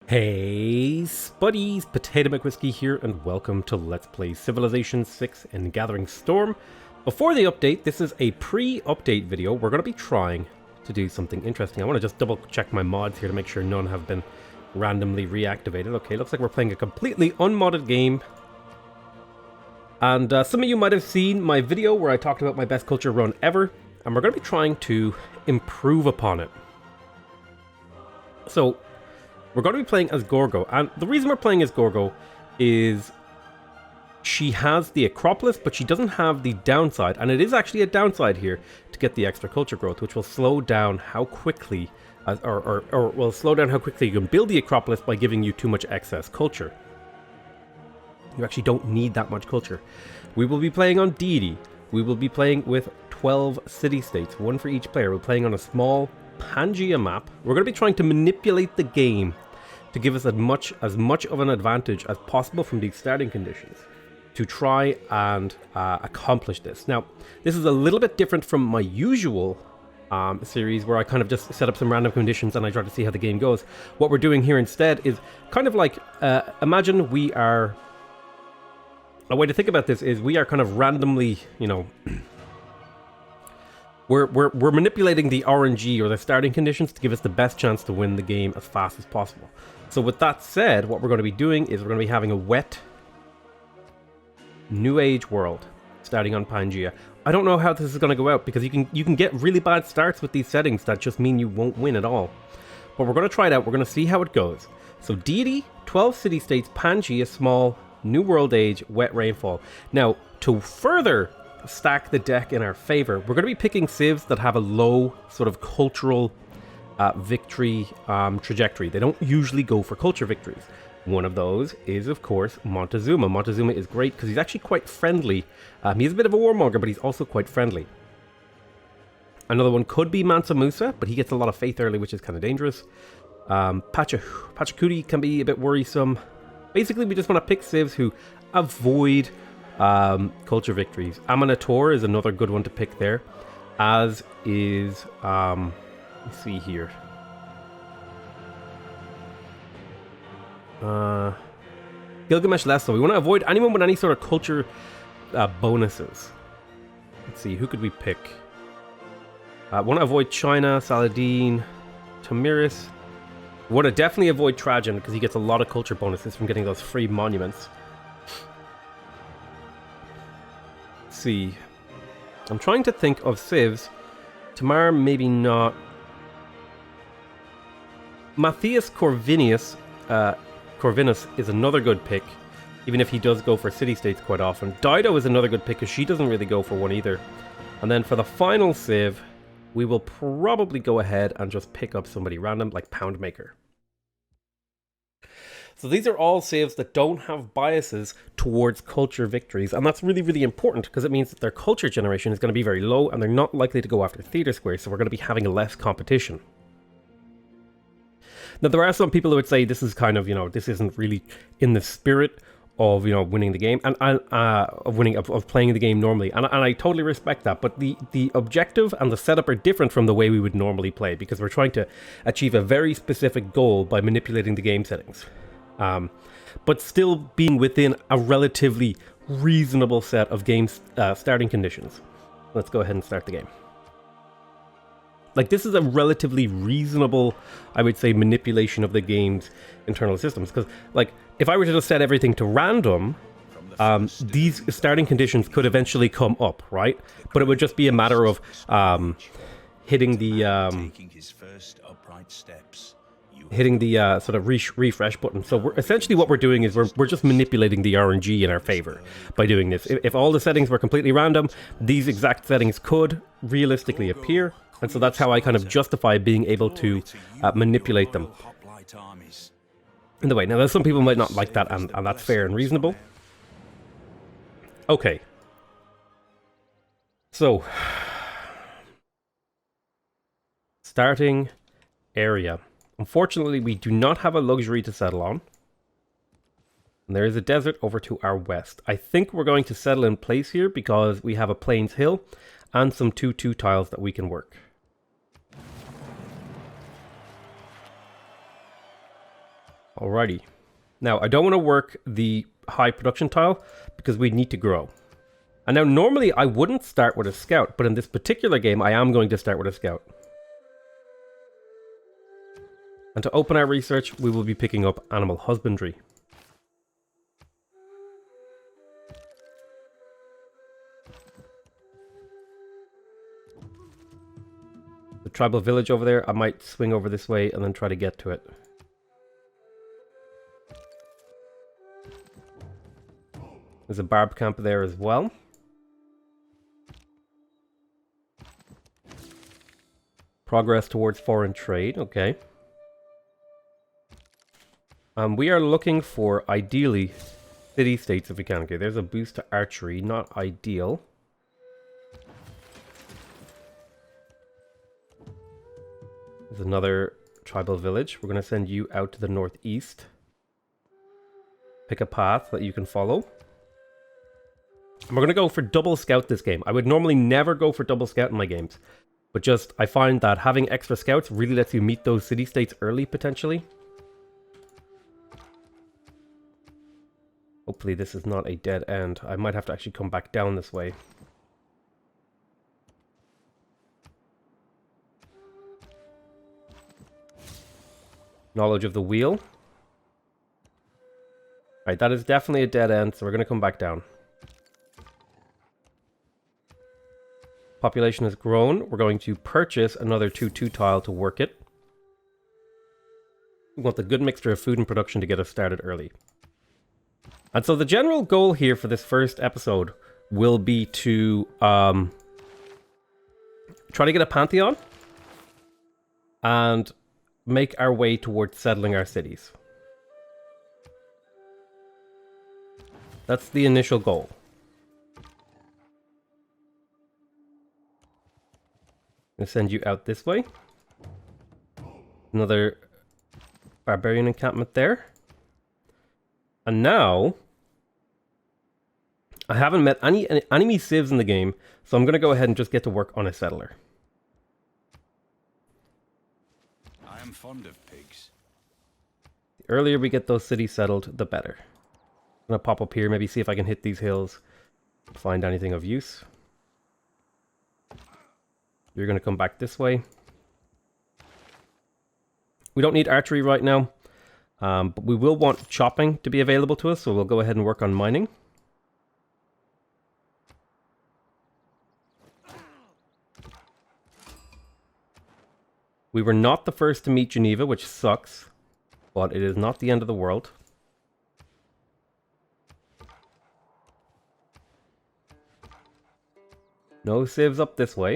Hey Spuddies, Potato McWhiskey here, and welcome to Let's Play Civilization 6 and Gathering Storm. Before the update, this is a pre-update video. We're going to be trying to do something interesting. I want to just double check my mods here to make sure none have been randomly reactivated. Okay, looks like we're playing a completely unmodded game. And some of you might have seen my video where I talked about my best culture run ever, and we're going to be trying to improve upon it. So, we're going to be playing as Gorgo, and the reason we're playing as Gorgo is she has the Acropolis, but she doesn't have the downside, and it is actually a downside here to get the extra culture growth, which will slow down how quickly, or will slow down how quickly you can build the Acropolis by giving you too much excess culture. You actually don't need that much culture. We will be playing on deity. We will be playing with 12 city-states, one for each player. We're playing on a small Pangea map. We're going to be trying to manipulate the game to give us as much of an advantage as possible from these starting conditions to try and accomplish this. Now, this is a little bit different from my usual series where I kind of just set up some random conditions and I try to see how the game goes. What we're doing here instead is kind of like, imagine we are... A way to think about this is we are kind of randomly, you know... We're manipulating the RNG, or the starting conditions, to give us the best chance to win the game as fast as possible. So with that said, what we're going to be doing is we're going to be having a wet New Age world starting on Pangea. I don't know how this is going to go out, because you can get really bad starts with these settings that just mean you won't win at all. But we're going to try it out. We're going to see how it goes. So deity, 12 city-states, Pangea, small, New World Age, wet rainfall. Now, to further stack the deck in our favor, we're going to be picking civs that have a low sort of cultural victory trajectory. They don't usually go for culture victories. One of those is, of course, Montezuma. Montezuma is great because he's actually quite friendly. He's a bit of a warmonger, but he's also quite friendly. Another one could be Mansa Musa, but he gets a lot of faith early, which is kind of dangerous. Pachacuti can be a bit worrisome. Basically, we just want to pick civs who avoid culture victories. Aminator is another good one to pick there, as is let's see here, Gilgamesh less so. We want to avoid anyone with any sort of culture bonuses. Let's see, who could we pick? Want to avoid China, Saladin, Tamiris. Want to definitely avoid Trajan because he gets a lot of culture bonuses from getting those free monuments. See, I'm trying to think of civs. Tamar, maybe not. Matthias Corvinus is another good pick, even if he does go for city-states quite often. Dido is another good pick because she doesn't really go for one either. And then for the final civ, we will probably go ahead and just pick up somebody random like Poundmaker. So these are all saves that don't have biases towards culture victories, and that's really, really important because it means that their culture generation is going to be very low and they're not likely to go after theater squares, so we're going to be having less competition. Now, there are some people who would say this is kind of, you know, this isn't really in the spirit of, you know, winning the game, and of playing the game normally, and I totally respect that, but the objective and the setup are different from the way we would normally play, because we're trying to achieve a very specific goal by manipulating the game settings. But still being within a relatively reasonable set of game starting conditions. Let's go ahead and start the game. Like, this is a relatively reasonable, I would say, manipulation of the game's internal systems. Because, like, if I were to just set everything to random, these starting conditions could eventually come up, right? But it would just be a matter of hitting the sort of refresh button. So essentially what we're doing is we're just manipulating the RNG in our favor by doing this. If all the settings were completely random, these exact settings could realistically appear, and so that's how I kind of justify being able to manipulate them. In the way, now there's some people might not like that, and that's fair and reasonable. Okay. So, starting area. Unfortunately, we do not have a luxury to settle on. And there is a desert over to our west. I think we're going to settle in place here because we have a plains hill and some 2-2 tiles that we can work. Alrighty. Now, I don't want to work the high production tile because we need to grow. And now, normally I wouldn't start with a scout, but in this particular game, I am going to start with a scout. And to open our research, we will be picking up animal husbandry. The tribal village over there, I might swing over this way and then try to get to it. There's a barb camp there as well. Progress towards foreign trade, okay. We are looking for, ideally, city-states if we can. Okay, there's a boost to archery, not ideal. There's another tribal village. We're going to send you out to the northeast. Pick a path that you can follow. And we're going to go for double scout this game. I would normally never go for double scout in my games. But just, I find that having extra scouts really lets you meet those city-states early, potentially. Hopefully this is not a dead end. I might have to actually come back down this way. Knowledge of the wheel. Alright, that is definitely a dead end, so we're going to come back down. Population has grown. We're going to purchase another 2-2 tile to work it. We want the good mixture of food and production to get us started early. And so the general goal here for this first episode will be to try to get a pantheon and make our way towards settling our cities. That's the initial goal. I'm going to send you out this way. Another barbarian encampment there. And now, I haven't met any enemy civs in the game, so I'm going to go ahead and just get to work on a settler. I am fond of pigs. The earlier we get those cities settled, the better. I'm going to pop up here, maybe see if I can hit these hills, find anything of use. You're going to come back this way. We don't need archery right now, but we will want chopping to be available to us, so we'll go ahead and work on mining. We were not the first to meet Geneva, which sucks, but it is not the end of the world. No civs up this way.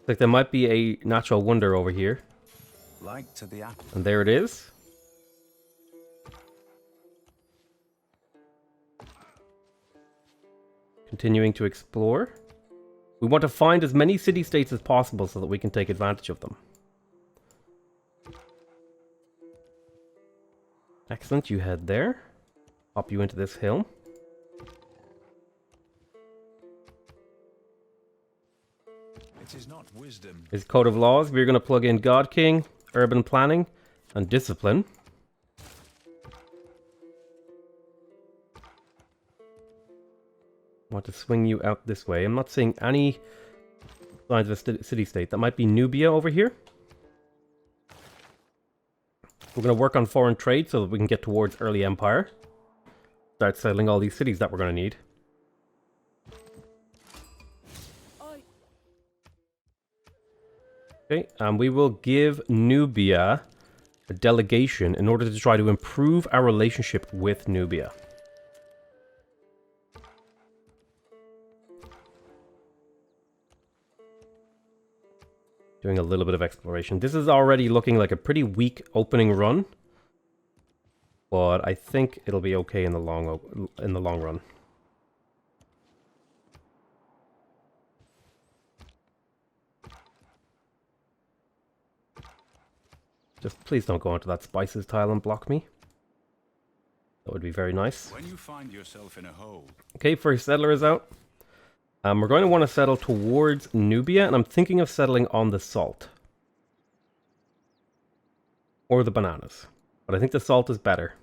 Looks like there might be a natural wonder over here. Like to the apple. And there it is. Continuing to explore. We want to find as many city-states as possible so that we can take advantage of them. Excellent, you head there. Pop you into this hill. It is not wisdom. His code of laws, we're going to plug in God King, urban planning, and discipline. Want to swing you out this way. I'm not seeing any signs of a city-state. That might be Nubia over here. We're going to work on foreign trade so that we can get towards early empire. Start settling all these cities that we're going to need. Okay, and we will give Nubia a delegation in order to try to improve our relationship with Nubia. Doing a little bit of exploration. This is already looking like a pretty weak opening run, but I think it'll be okay in the long run. Just please don't go onto that spices tile and block me. That would be very nice. When you find yourself in a hole. Okay, first settler is out. We're going to want to settle towards Nubia, and I'm thinking of settling on the salt. Or the bananas. But I think the salt is better.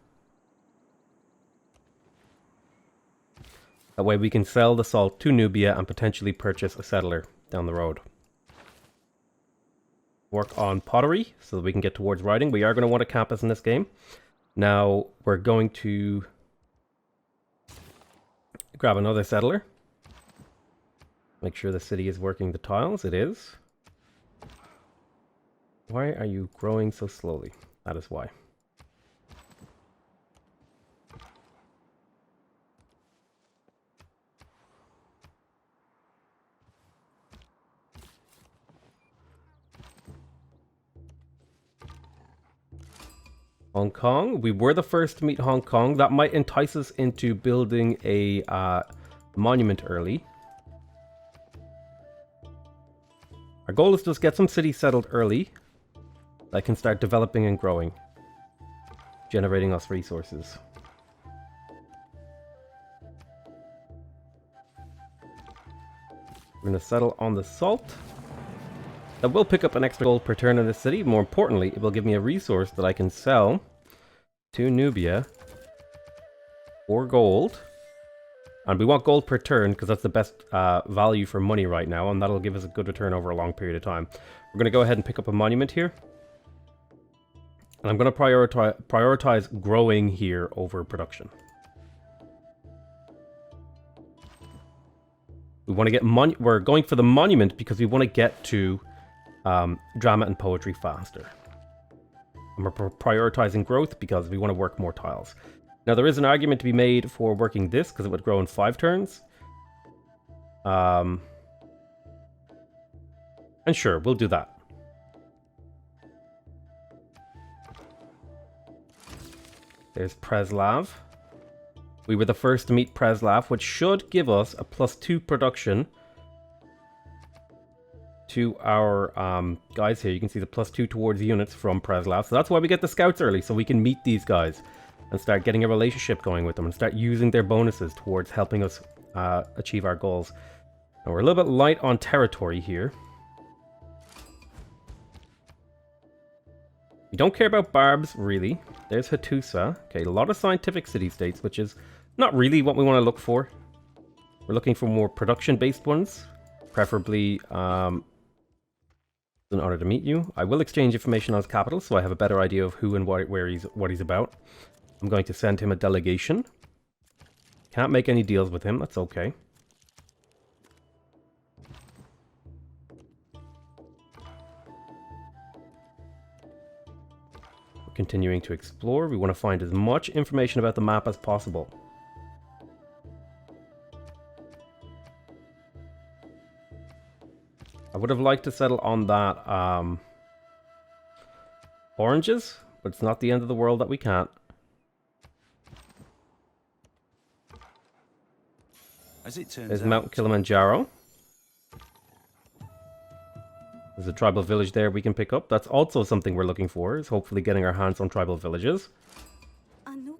That way we can sell the salt to Nubia and potentially purchase a settler down the road. Work on pottery so that we can get towards writing. We are going to want a campus in this game. Now we're going to grab another settler. Make sure the city is working the tiles. It is. Why are you growing so slowly? That is why. Hong Kong. We were the first to meet Hong Kong. That might entice us into building a monument early. Our goal is to just get some cities settled early that can start developing and growing, generating us resources. We're going to settle on the salt. That will pick up an extra gold per turn in this city. More importantly, it will give me a resource that I can sell to Nubia for gold. And we want gold per turn because that's the best value for money right now, and that'll give us a good return over a long period of time. We're going to go ahead and pick up a monument here. And I'm going to prioritize growing here over production. We want to get we're going for the monument because we want to get to drama and poetry faster. And we're prioritizing growth because we want to work more tiles. Now there is an argument to be made for working this because it would grow in 5 turns. And sure, we'll do that. There's Preslav. We were the first to meet Preslav, which should give us a +2 production to our guys here. You can see the +2 towards units from Preslav. So that's why we get the scouts early, so we can meet these guys and start getting a relationship going with them and start using their bonuses towards helping us achieve our goals. Now we're a little bit light on territory here. We don't care about barbs, really. There's Hattusa. Okay, a lot of scientific city-states, which is not really what we want to look for. We're looking for more production-based ones, preferably. It's an honor to meet you. I will exchange information on his capital, so I have a better idea of who and what he's about. I'm going to send him a delegation. Can't make any deals with him. That's okay. We're continuing to explore. We want to find as much information about the map as possible. I would have liked to settle on that oranges, but it's not the end of the world that we can't. As it turns There's out, Mount Kilimanjaro. There's a tribal village there we can pick up. That's also something we're looking for, is hopefully getting our hands on tribal villages.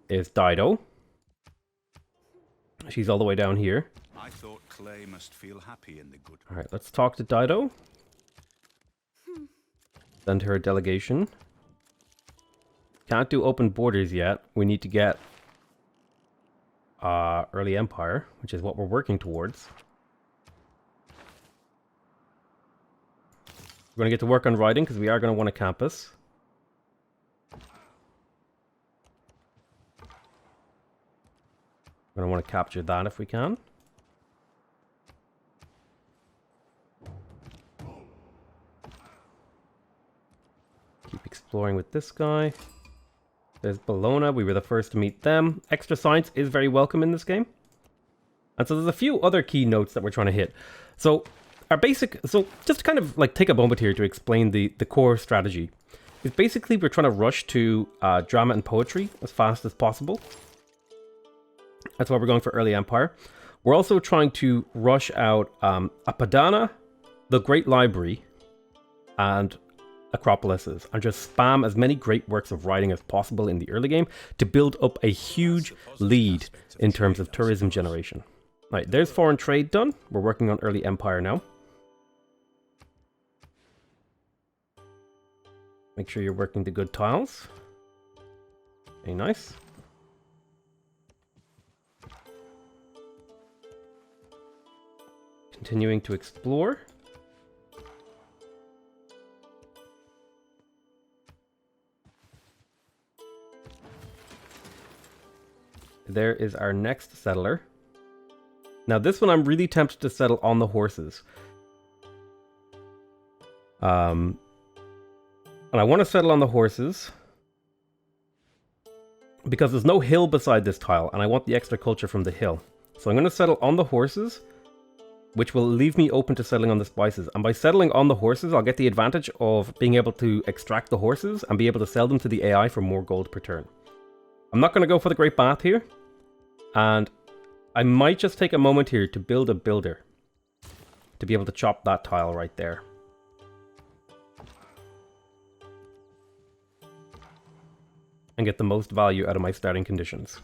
There's Dido. She's all the way down here. I thought Clay must feel happy in the good. Alright, let's talk to Dido. Send her a delegation. Can't do open borders yet. We need to get early empire, which is what we're working towards. We're going to get to work on writing because we are going to want a campus. We're going to want to capture that if we can. Keep exploring with this guy. There's Bologna. We were the first to meet them. Extra science is very welcome in this game. And so there's a few other key notes that we're trying to hit. So our basic... So just to kind of like take a moment here to explain the core strategy. Is basically we're trying to rush to drama and poetry as fast as possible. That's why we're going for early empire. We're also trying to rush out Apadana, the Great Library, and Acropolises, and just spam as many great works of writing as possible in the early game to build up a huge lead in terms of tourism generation. Right, there's foreign trade done. We're working on early empire now. Make sure you're working the good tiles. Okay, nice. Continuing to explore. There is our next settler. Now this one I'm really tempted to settle on the horses. And I want to settle on the horses because there's no hill beside this tile, and I want the extra culture from the hill. So I'm going to settle on the horses, which will leave me open to settling on the spices. And by settling on the horses, I'll get the advantage of being able to extract the horses and be able to sell them to the AI for more gold per turn. I'm not going to go for the Great Bath here, and I might just take a moment here to build a builder to be able to chop that tile right there. And get the most value out of my starting conditions.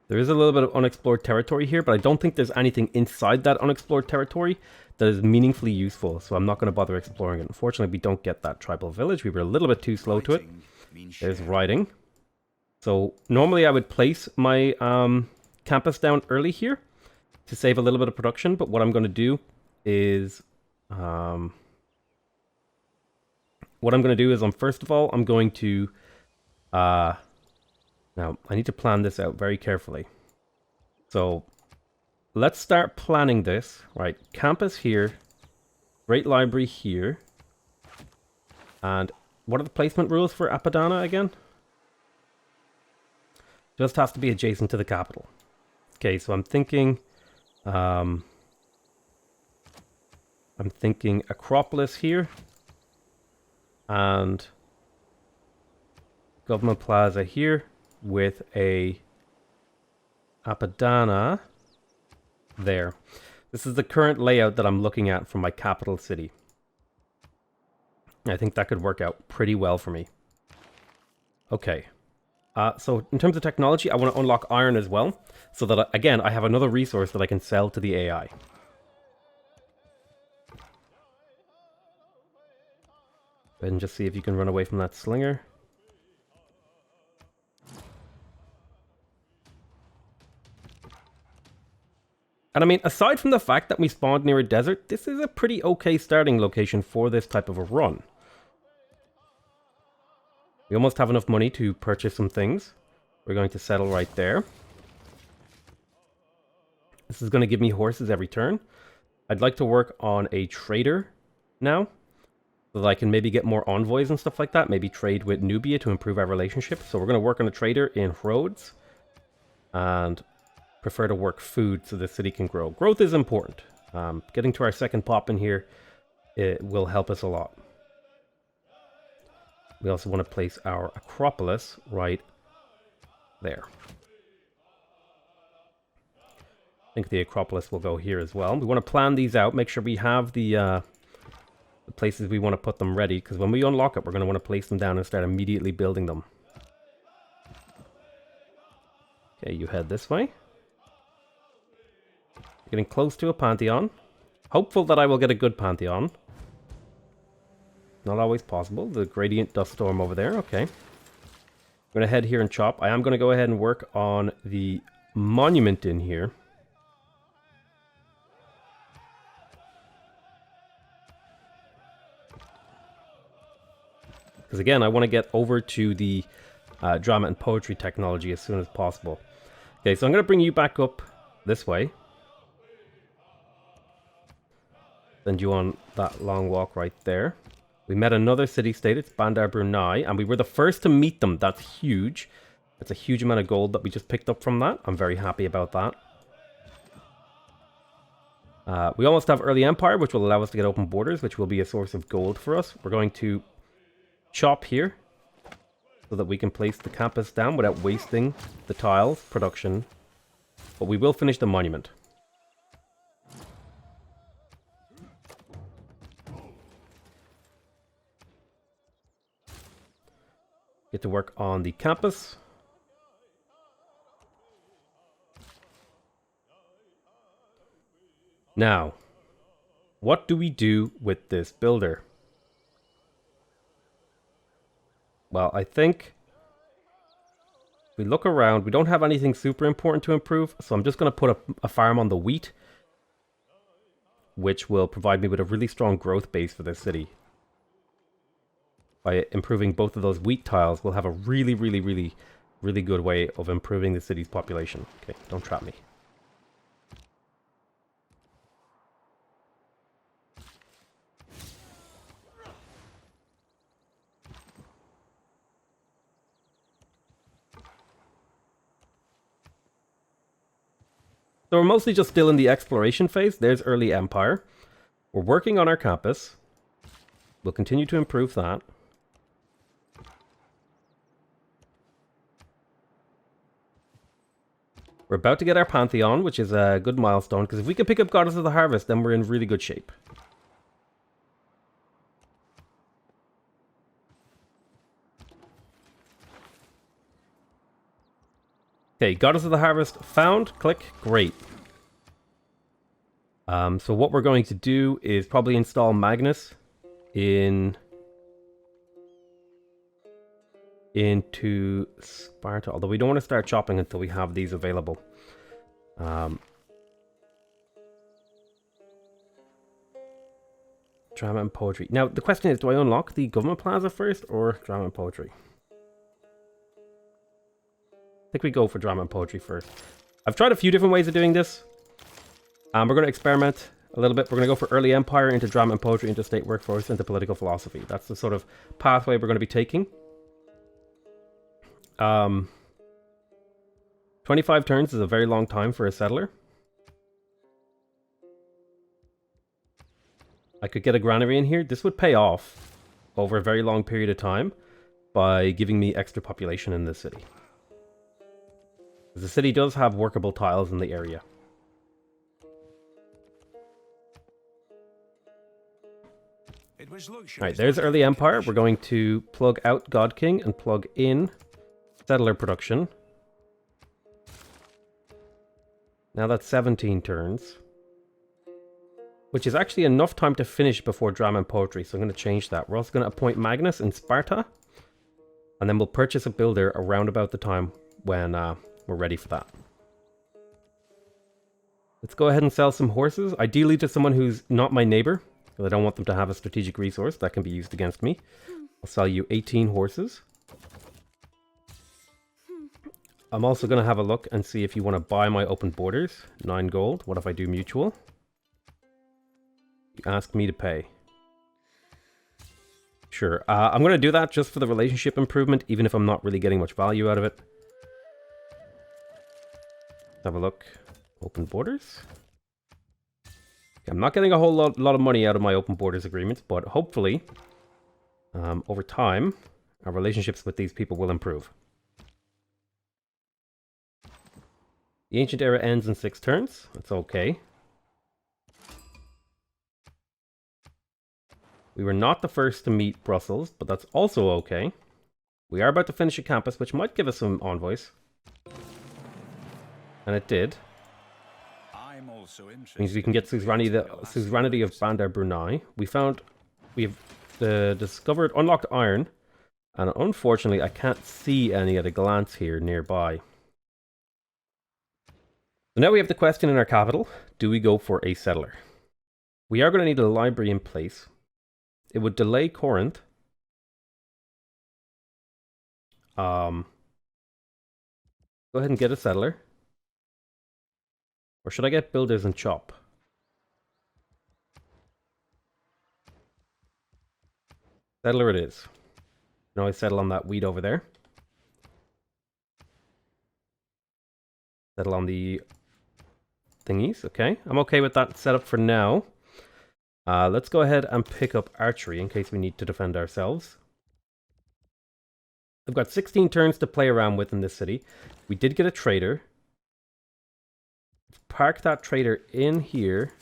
There is a little bit of unexplored territory here, but I don't think there's anything inside that unexplored territory that is meaningfully useful, so I'm not going to bother exploring it. Unfortunately, we don't get that tribal village. We were a little bit too slow to it. There's riding. So normally I would place my campus down early here to save a little bit of production, but what I'm going to do is first of all, I'm going to now, I need to plan this out very carefully. So, let's start planning this. Right, campus here, Great Library here, and what are the placement rules for Apadana again? Just has to be adjacent to the capital. Okay, so I'm thinking Acropolis here, and Government Plaza here, with a Apadana there. This is the current layout that I'm looking at from my capital city. I think that could work out pretty well for me. Okay. So in terms of technology, I want to unlock iron as well, so that, again, I have another resource that I can sell to the AI. Go ahead and just see if you can run away from that slinger. And I mean, aside from the fact that we spawned near a desert, this is a pretty okay starting location for this type of a run. We almost have enough money to purchase some things. We're going to settle right there. This is going to give me horses every turn. I'd like to work on a trader now, so that I can maybe get more envoys and stuff like that. Maybe trade with Nubia to improve our relationship. So we're going to work on a trader in Rhodes. And prefer to work food so the city can grow. Growth is important. Getting to our second pop in here, it will help us a lot. We also want to place our Acropolis right there. I think the Acropolis will go here as well. We want to plan these out, make sure we have the places we want to put them ready, because when we unlock it, we're going to want to place them down and start immediately building them. Okay, you head this way. Getting close to a Pantheon. Hopeful that I will get a good Pantheon. Not always possible. The Gradient Dust Storm over there. Okay. I'm going to head here and chop. I am going to go ahead and work on the monument in here. Because again, I want to get over to the drama and poetry technology as soon as possible. Okay, so I'm going to bring you back up this way. Send you on that long walk right there. We met another city-state. It's Bandar Brunei, and we were the first to meet them. That's huge. That's a huge amount of gold that we just picked up from that. I'm very happy about that. We almost have Early Empire, which will allow us to get open borders, which will be a source of gold for us. We're going to chop here so that we can place the campus down without wasting the tiles production. But we will finish the monument. Get to work on the campus. Now, what do we do with this builder? Well, I think we look around. We don't have anything super important to improve, so I'm just going to put a farm on the wheat, which will provide me with a really strong growth base for this city. By improving both of those wheat tiles, we'll have a really good way of improving the city's population. Okay, don't trap me. So we're mostly just still in the exploration phase. There's early empire. We're working on our campus. We'll continue to improve that. We're about to get our Pantheon, which is a good milestone, because if we can pick up Goddess of the Harvest, then we're in really good shape. Okay, Goddess of the Harvest found. Click. Great. So what we're going to do is probably install Magnus into Sparta, although we don't want to start chopping until we have these available. Drama and poetry. Now, the question is, do I unlock the government plaza first or drama and poetry? I think we go for drama and poetry first. I've tried a few different ways of doing this. We're going to experiment a little bit. We're going to go for early empire, into drama and poetry, into state workforce, into political philosophy. That's the sort of pathway we're going to be taking. 25 turns is a very long time for a settler. I could get a granary in here. This would pay off over a very long period of time by giving me extra population in this city. The city does have workable tiles in the area. Alright, there's early empire. We're going to plug out God King and plug in settler production. Now that's 17 turns. Which is actually enough time to finish before drama and poetry, so I'm going to change that. We're also going to appoint Magnus in Sparta. And then we'll purchase a builder around about the time when we're ready for that. Let's go ahead and sell some horses. Ideally to someone who's not my neighbor, because I don't want them to have a strategic resource that can be used against me. I'll sell you 18 horses. I'm also going to have a look and see if you want to buy my open borders. 9 gold. What if I do mutual? You ask me to pay. Sure. I'm going to do that just for the relationship improvement, even if I'm not really getting much value out of it. Have a look. Open borders. Okay, I'm not getting a whole lot of money out of my open borders agreements, but hopefully, over time, our relationships with these people will improve. The ancient era ends in 6 turns. That's okay. We were not the first to meet Brussels, but that's also okay. We are about to finish a campus, which might give us some envoys. And it did. Means we can get suzerainty of Bandar Brunei. We have discovered unlocked iron, and unfortunately I can't see any at a glance here nearby. So now we have the question in our capital: do we go for a settler? We are going to need a library in place. It would delay Corinth. Go ahead and get a settler. Or should I get builders and chop? Settler it is. Now I settle on that wheat over there. Settle on the thingies. Okay, I'm okay with that setup for now. Let's go ahead and pick up archery in case we need to defend ourselves. I've got 16 turns to play around with in this city. We did get a trader. Let's park that trader in here.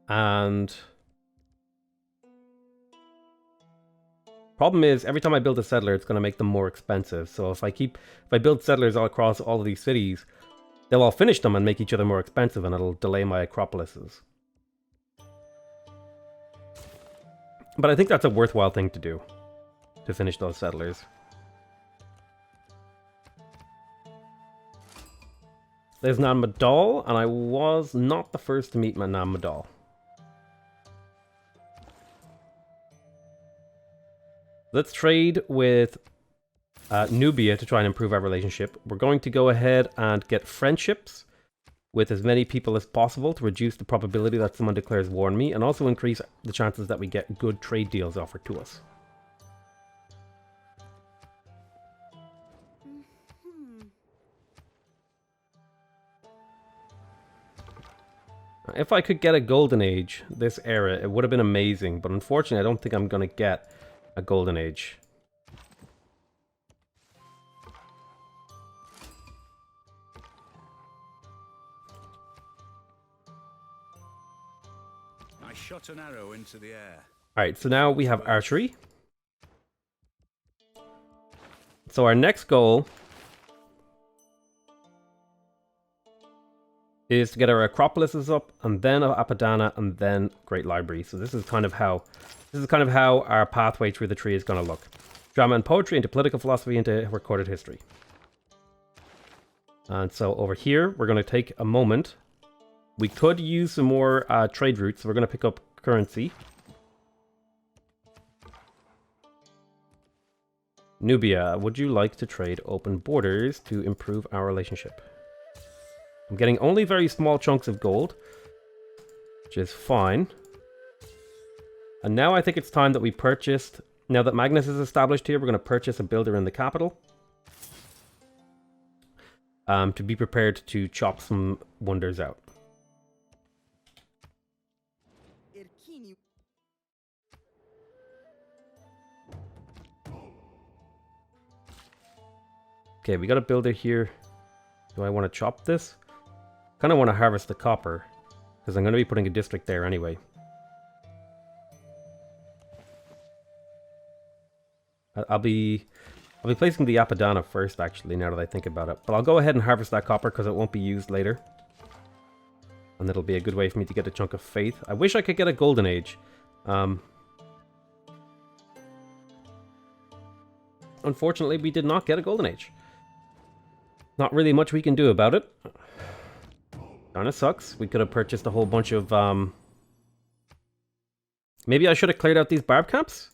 And Problem is, every time I build a settler, it's going to make them more expensive. So if I build settlers all across all of these cities, they'll all finish them and make each other more expensive, and it'll delay my acropolises. But I think that's a worthwhile thing to do, to finish those settlers. There's Nan Madol, and I was not the first to meet my Nan Madol. Let's trade with Nubia to try and improve our relationship. We're going to go ahead and get friendships with as many people as possible to reduce the probability that someone declares war on me, and also increase the chances that we get good trade deals offered to us. If I could get a golden age this era, it would have been amazing, but unfortunately I don't think I'm going to get a golden age. I shot an arrow into the air. Alright, so now we have archery. So our next goal is to get our Acropolises up, and then Apadana, and then Great Library. So this is kind of how our pathway through the tree is going to look. Drama and poetry, into political philosophy, into recorded history. And so over here, we're going to take a moment. We could use some more trade routes, so we're going to pick up currency. Nubia, would you like to trade open borders to improve our relationship? I'm getting only very small chunks of gold, which is fine. And now I think it's time that we purchased... Now that Magnus is established here, we're going to purchase a builder in the capital. To be prepared to chop some wonders out. Okay, we got a builder here. Do I want to chop this? Kind of want to harvest the copper, because I'm going to be putting a district there anyway. I'll be placing the Apadana first, actually, now that I think about it. But I'll go ahead and harvest that copper, because it won't be used later. And it'll be a good way for me to get a chunk of faith. I wish I could get a golden age. Unfortunately, we did not get a golden age. Not really much we can do about it. Kinda sucks. We could have purchased a whole bunch of, Maybe I should have cleared out these barb camps?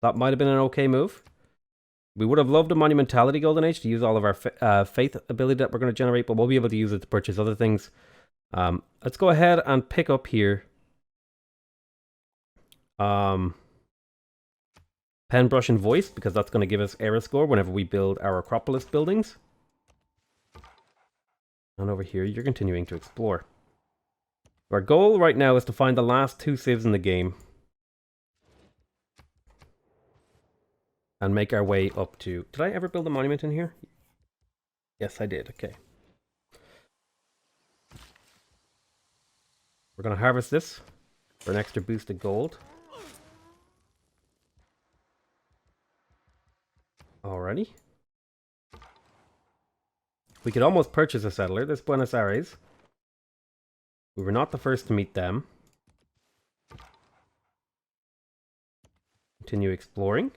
That might have been an okay move. We would have loved a Monumentality Golden Age to use all of our faith ability that we're going to generate, but we'll be able to use it to purchase other things. Let's go ahead and pick up here. Pen, Brush, and Voice, because that's going to give us era score whenever we build our Acropolis buildings. And over here, you're continuing to explore. Our goal right now is to find the last 2 civs in the game. And make our way up to... Did I ever build a monument in here? Yes, I did. Okay. We're going to harvest this for an extra boost of gold. Alrighty. We could almost purchase a settler. There's Buenos Aires. We were not the first to meet them. Continue exploring.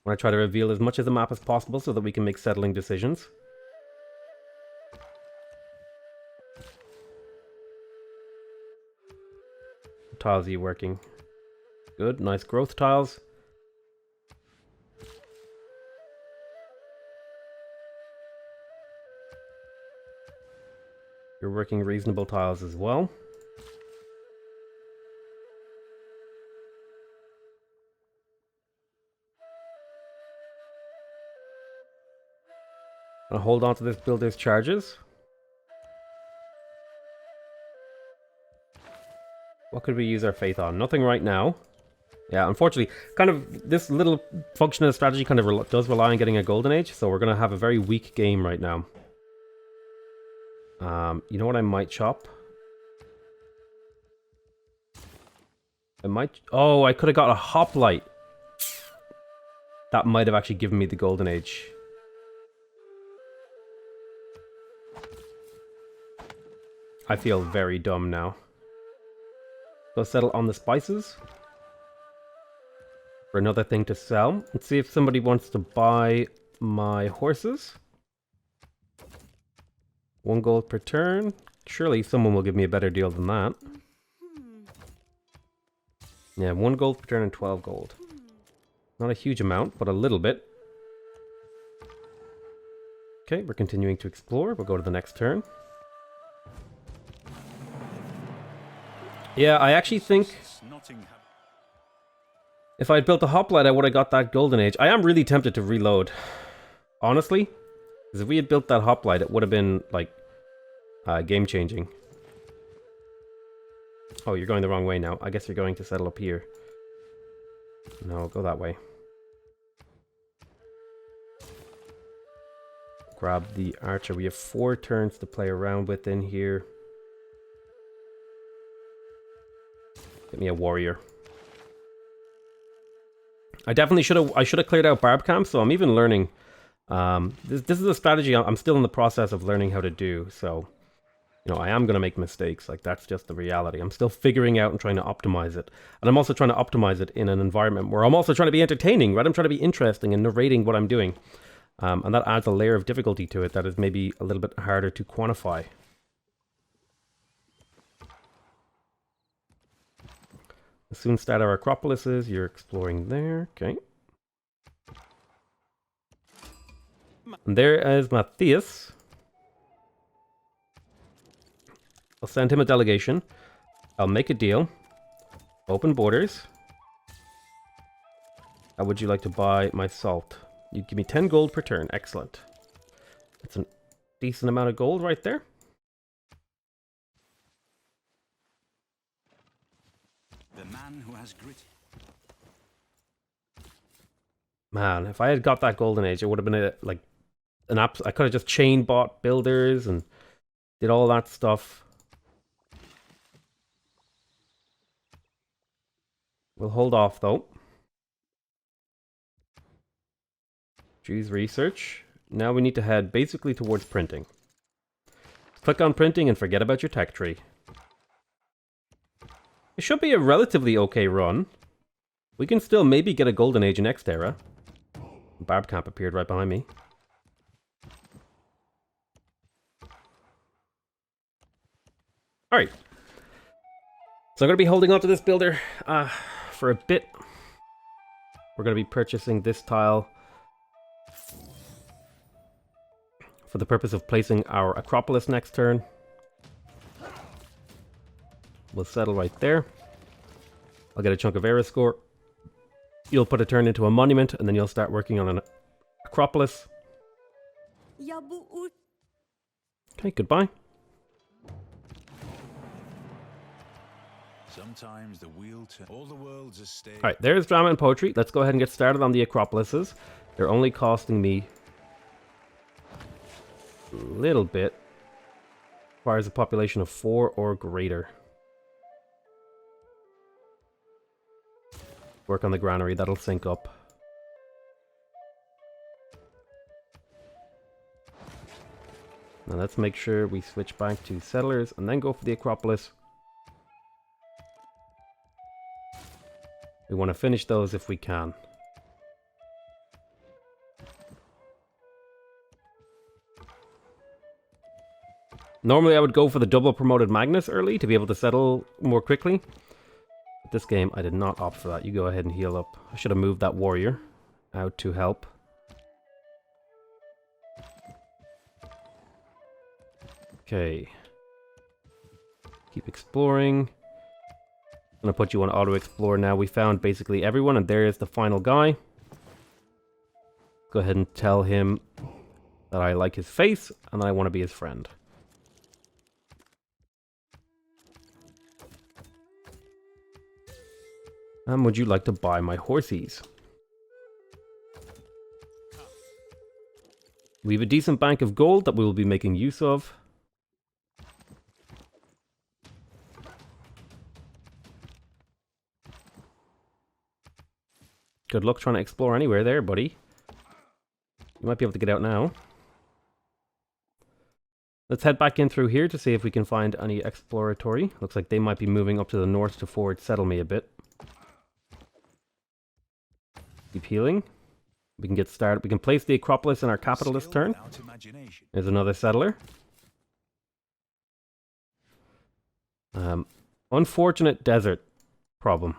I want to try to reveal as much of the map as possible so that we can make settling decisions. What tiles are you working? Good, nice growth tiles. You're working reasonable tiles as well. I'll hold on to this builder's charges. What could we use our faith on? Nothing right now. Yeah, unfortunately, kind of this little function of strategy kind of does rely on getting a golden age, so we're going to have a very weak game right now. You know what I might chop? I might... Oh, I could have got a hoplite. That might have actually given me the golden age. I feel very dumb now. Go settle on the spices. For another thing to sell. Let's see if somebody wants to buy my horses. 1 gold per turn. Surely someone will give me a better deal than that. Yeah, 1 gold per turn and 12 gold. Not a huge amount, but a little bit. Okay, we're continuing to explore. We'll go to the next turn. Yeah, I actually think if I had built a hoplite, I would have got that golden age. I am really tempted to reload. Honestly. Because if we had built that hoplite, it would have been, like, game changing. Oh, you're going the wrong way now. I guess you're going to settle up here. No, go that way. Grab the archer. We have 4 turns to play around with in here. Get me a warrior. I definitely should have cleared out barb camp, so I'm even learning. This is a strategy I'm still in the process of learning how to do, so you know, I am going to make mistakes. Like, that's just the reality. I'm still figuring out and trying to optimize it. And I'm also trying to optimize it in an environment where I'm also trying to be entertaining, right? I'm trying to be interesting and narrating what I'm doing. And that adds a layer of difficulty to it that is maybe a little bit harder to quantify. We'll soon start our acropolises. You're exploring there. Okay. And there is Matthias. I'll send him a delegation. I'll make a deal. Open borders. How would you like to buy my salt? You give me 10 gold per turn. Excellent. That's a decent amount of gold right there. The man who has grit. Man, if I had got that golden age, it would have been I could have just chain bought builders and did all that stuff. We'll hold off though. Choose research. Now we need to head basically towards printing. Click on printing and forget about your tech tree. It should be a relatively okay run. We can still maybe get a golden age in next era. Barb camp appeared right behind me. Alright. So I'm going to be holding on to this builder for a bit. We're going to be purchasing this tile for the purpose of placing our Acropolis next turn. We'll settle right there. I'll get a chunk of era score. You'll put a turn into a monument, and then you'll start working on an Acropolis. Okay, goodbye. Sometimes the wheel turns. All the world's a stage. Alright, there's drama and poetry. Let's go ahead and get started on the Acropolises. They're only costing me a little bit. Requires a population of 4 or greater. Work on the granary, that'll sync up. Now let's make sure we switch back to settlers and then go for the Acropolis. We want to finish those if we can. Normally I would go for the double promoted Magnus early to be able to settle more quickly. But this game I did not opt for that. You go ahead and heal up. I should have moved that warrior out to help. Okay. Keep exploring. I'm going to put you on auto explore now. We found basically everyone and there is the final guy. Go ahead and tell him that I like his face and that I want to be his friend. And would you like to buy my horsies? We have a decent bank of gold that we will be making use of. Good luck trying to explore anywhere there, buddy. You might be able to get out now. Let's head back in through here to see if we can find any exploratory. Looks like they might be moving up to the north to forward settle me a bit. Keep healing. We can get started. We can place the Acropolis in our capital this turn. There's another settler. Unfortunate desert problem.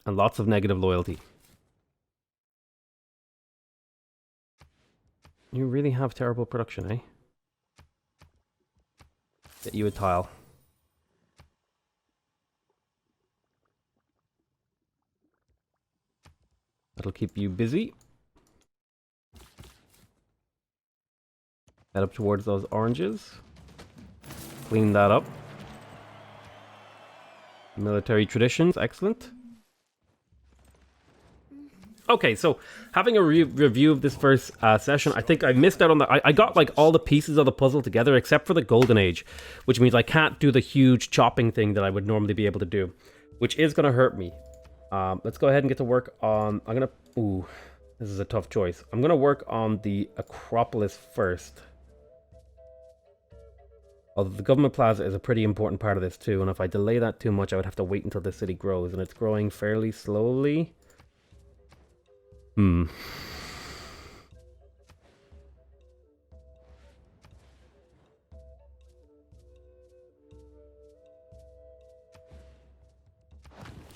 And lots of negative loyalty. You really have terrible production, eh? Get you a tile. That'll keep you busy. Head up towards those oranges. Clean that up. Military traditions, excellent. Okay, so having a review of this first session, I think I missed out on the... I got like all the pieces of the puzzle together except for the Golden Age, which means I can't do the huge chopping thing that I would normally be able to do, which is going to hurt me. Let's go ahead and get to work on... I'm going to... Ooh, this is a tough choice. I'm going to work on the Acropolis first. Although the government plaza is a pretty important part of this too, and if I delay that too much, I would have to wait until the city grows, and it's growing fairly slowly.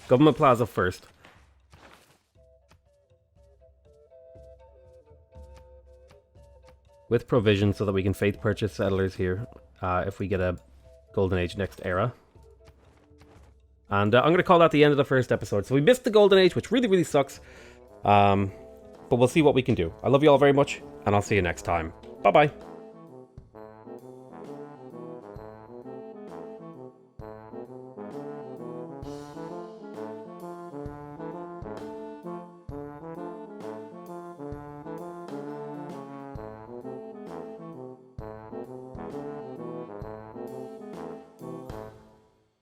Government plaza first. With provision so that we can faith purchase settlers here if we get a Golden Age next era. And I'm going to call that the end of the first episode. So we missed the Golden Age, which really, really sucks. But we'll see what we can do. I love you all very much, and I'll see you next time. Bye-bye.